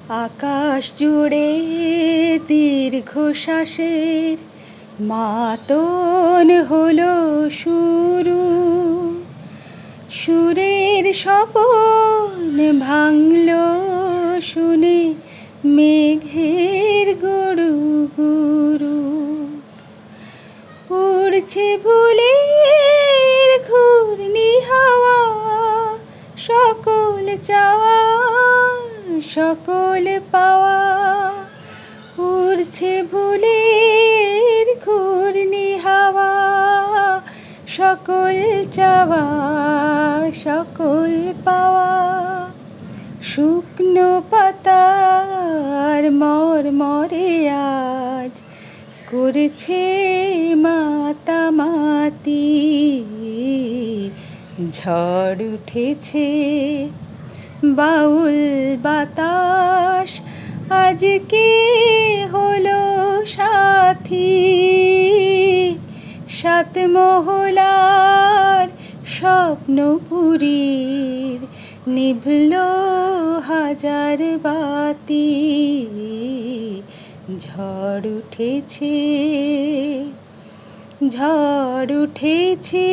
আকাশ জুড়ে দীর্ঘশ্বাসের মাতন হলো শুরু, সুরের স্বপন ভাঙল শুনে মেঘের গুরু গুরু। উড়ছে ভুলের ঘূর্ণি হাওয়া, সকল চাওয়া সকল পাওয়া। উড়ছে ভুলের ঘূর্ণি হাওয়া, সকল চাওয়া সকল পাওয়া। শুকনো পাতার মরমরে আজ করেছে মাতামাতি। ঝড় উঠেছে বাউল বাতাস আজকে হলো সাথী। সাত মহলার স্বপ্নপুরীর নিভল হাজার বাতি। ঝড় উঠেছে ঝড় উঠেছে।